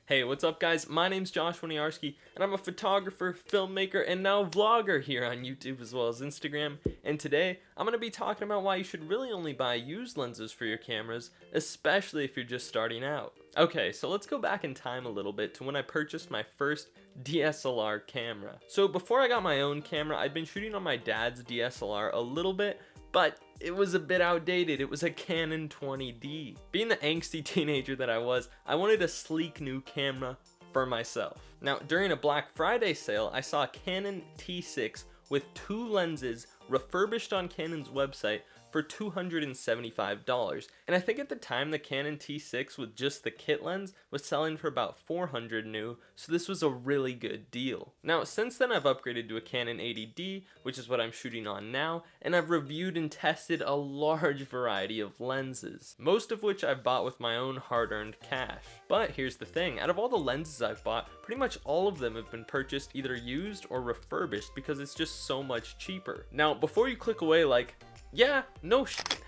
Hey, what's up guys? My name's Josh Winiarski, and I'm a photographer, filmmaker, and now vlogger here on YouTube as well as Instagram. And today, I'm going to be talking about why you should really only buy used lenses for your cameras, especially if you're just starting out. Okay, so let's go back in time a little bit to when I purchased my first DSLR camera. So before I got my own camera, I'd been shooting on my dad's DSLR a little bit, but it was a bit outdated. It was a Canon 20D. Being the angsty teenager that I was, I wanted a sleek new camera for myself. Now, during a Black Friday sale, I saw a Canon T6 with two lenses refurbished on Canon's website for $275. And I think at the time the Canon T6 with just the kit lens was selling for about $400 new, so this was a really good deal. Now since then I've upgraded to a Canon 80D, which is what I'm shooting on now, and I've reviewed and tested a large variety of lenses, most of which I've bought with my own hard-earned cash. But here's the thing, out of all the lenses I've bought, pretty much all of them have been purchased either used or refurbished because it's just so much cheaper. Now before you click away like, yeah, no shit,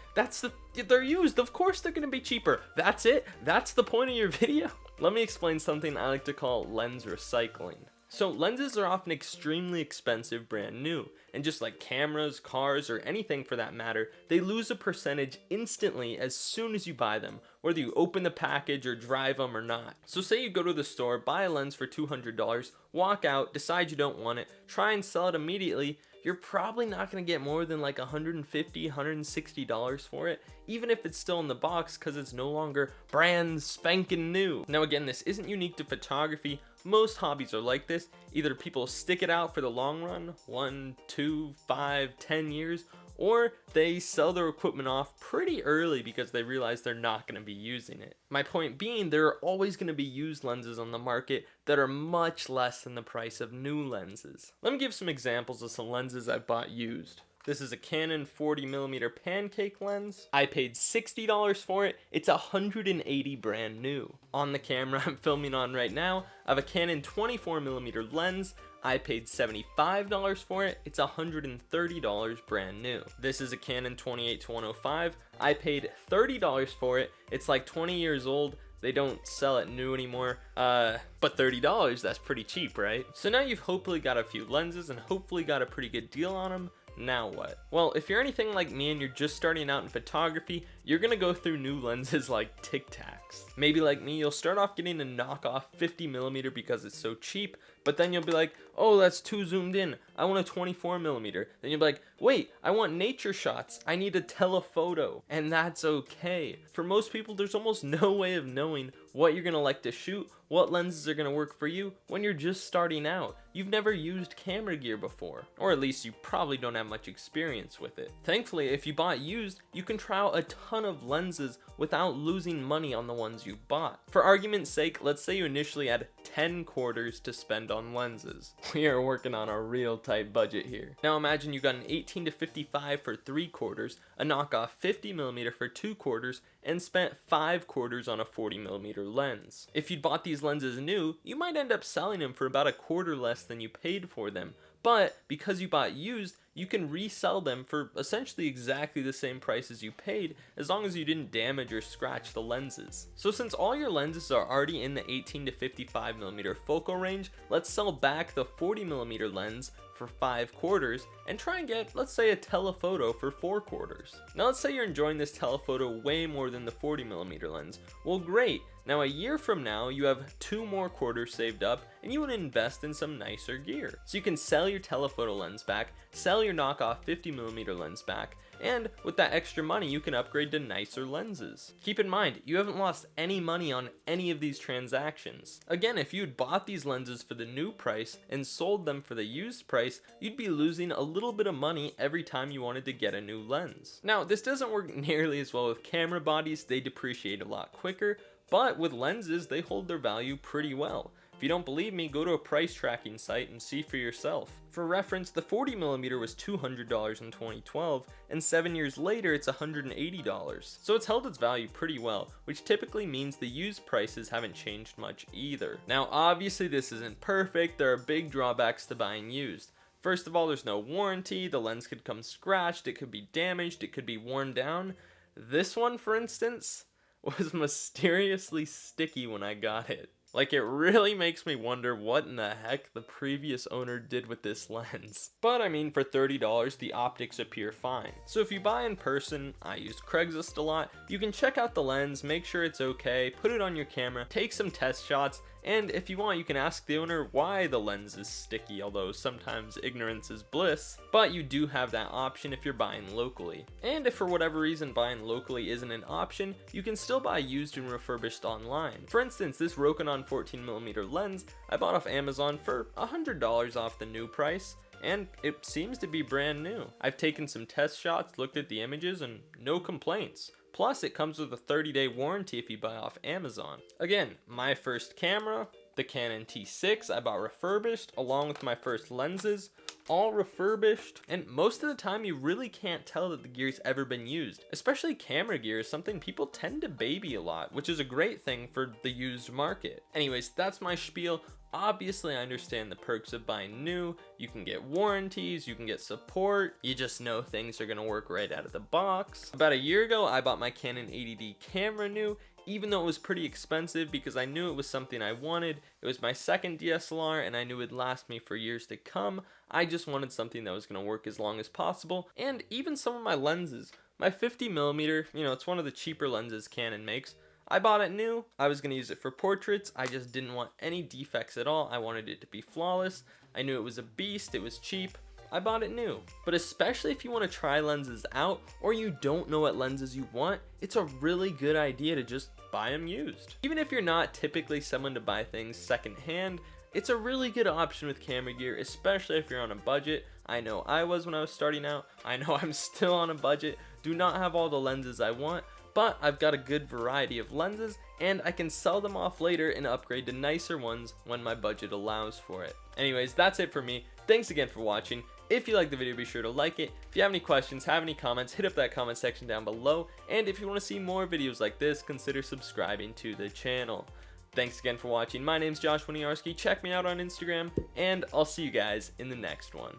they're used, of course they're gonna be cheaper. That's it? That's the point of your video? Let me explain something I like to call lens recycling. So lenses are often extremely expensive brand new, and just like cameras, cars, or anything for that matter, they lose a percentage instantly as soon as you buy them, whether you open the package or drive them or not. So say you go to the store, buy a lens for $200, walk out, decide you don't want it, try and sell it immediately, you're probably not going to get more than like $150, $160 for it, even if it's still in the box because it's no longer brand spanking new. Now again, this isn't unique to photography. Most hobbies are like this. Either people stick it out for the long run, 1, 2, 5, 10 years, or they sell their equipment off pretty early because they realize they're not going to be using it. My point being, there are always going to be used lenses on the market that are much less than the price of new lenses. Let me give some examples of some lenses I've bought used. This is a Canon 40mm pancake lens. I paid $60 for it. It's $180 brand new. On the camera I'm filming on right now, I have a Canon 24mm lens. I paid $75 for it. It's $130 brand new. This is a Canon 28-105. I paid $30 for it. It's like 20 years old. They don't sell it new anymore, but $30, that's pretty cheap, right? So now you've hopefully got a few lenses and hopefully got a pretty good deal on them. Now what? Well, if you're anything like me and you're just starting out in photography, you're gonna go through new lenses like Tic Tacs. Maybe like me, you'll start off getting a knockoff 50mm because it's so cheap, but then you'll be like, oh, that's too zoomed in, I want a 24mm. Then you'll be like, wait, I want nature shots, I need a telephoto. And that's okay. For most people, there's almost no way of knowing what you're gonna like to shoot, what lenses are gonna work for you when you're just starting out. You've never used camera gear before, or at least you probably don't have much experience with it. Thankfully, if you bought used, you can try out a ton of lenses without losing money on the ones you bought. For argument's sake, let's say you initially had 10 quarters to spend on lenses. We are working on a real tight budget here. Now imagine you got an 18-55 for 3 quarters, a knockoff 50mm for 2 quarters, and spent 5 quarters on a 40mm lens. If you'd bought these lenses new, you might end up selling them for about a quarter less than you paid for them. But because you bought used, you can resell them for essentially exactly the same price as you paid, as long as you didn't damage or scratch the lenses. So since all your lenses are already in the 18-55mm focal range, let's sell back the 40mm lens for 5 quarters and try and get, let's say, a telephoto for 4 quarters. Now let's say you're enjoying this telephoto way more than the 40mm lens. Well, great. Now a year from now, you have 2 more quarters saved up and you want to invest in some nicer gear. So you can sell your telephoto lens back, sell your knockoff 50mm lens back, and with that extra money you can upgrade to nicer lenses. Keep in mind, you haven't lost any money on any of these transactions. Again, if you'd bought these lenses for the new price and sold them for the used price, you'd be losing a little bit of money every time you wanted to get a new lens. Now, this doesn't work nearly as well with camera bodies. They depreciate a lot quicker, but with lenses, they hold their value pretty well. If you don't believe me, go to a price tracking site and see for yourself. For reference, the 40mm was $200 in 2012, and 7 years later it's $180. So it's held its value pretty well, which typically means the used prices haven't changed much either. Now obviously this isn't perfect, there are big drawbacks to buying used. First of all, there's no warranty, the lens could come scratched, it could be damaged, it could be worn down. This one, for instance, was mysteriously sticky when I got it. Like, it really makes me wonder what in the heck the previous owner did with this lens. But I mean, for $30, the optics appear fine. So if you buy in person, I use Craigslist a lot, you can check out the lens, make sure it's okay, put it on your camera, take some test shots, and if you want, you can ask the owner why the lens is sticky, although sometimes ignorance is bliss. But you do have that option if you're buying locally. And if for whatever reason buying locally isn't an option, you can still buy used and refurbished online. For instance, this Rokinon 14mm lens I bought off Amazon for $100 off the new price, and it seems to be brand new. I've taken some test shots, looked at the images, and no complaints. Plus, it comes with a 30-day warranty if you buy off Amazon. Again, my first camera, the Canon T6, I bought refurbished, along with my first lenses, all refurbished, and most of the time you really can't tell that the gear's ever been used. Especially camera gear is something people tend to baby a lot, which is a great thing for the used market. Anyways, that's my spiel. Obviously, I understand the perks of buying new. You can get warranties, you can get support, you just know things are gonna work right out of the box. About a year ago, I bought my Canon 80D camera new, even though it was pretty expensive because I knew it was something I wanted. It was my second DSLR and I knew it would last me for years to come. I just wanted something that was gonna work as long as possible. And even some of my lenses, my 50mm, it's one of the cheaper lenses Canon makes. I bought it new. I was going to use it for portraits. I just didn't want any defects at all. I wanted it to be flawless. I knew it was a beast. It was cheap. I bought it new. But especially if you want to try lenses out or you don't know what lenses you want, it's a really good idea to just buy them used. Even if you're not typically someone to buy things secondhand, it's a really good option with camera gear, especially if you're on a budget. I know I was when I was starting out. I know I'm still on a budget. Do not have all the lenses I want, but I've got a good variety of lenses and I can sell them off later and upgrade to nicer ones when my budget allows for it. Anyways, that's it for me. Thanks again for watching. If you liked the video, be sure to like it. If you have any questions, have any comments, hit up that comment section down below. And if you want to see more videos like this, consider subscribing to the channel. Thanks again for watching. My name's Josh Winiarski. Check me out on Instagram, and I'll see you guys in the next one.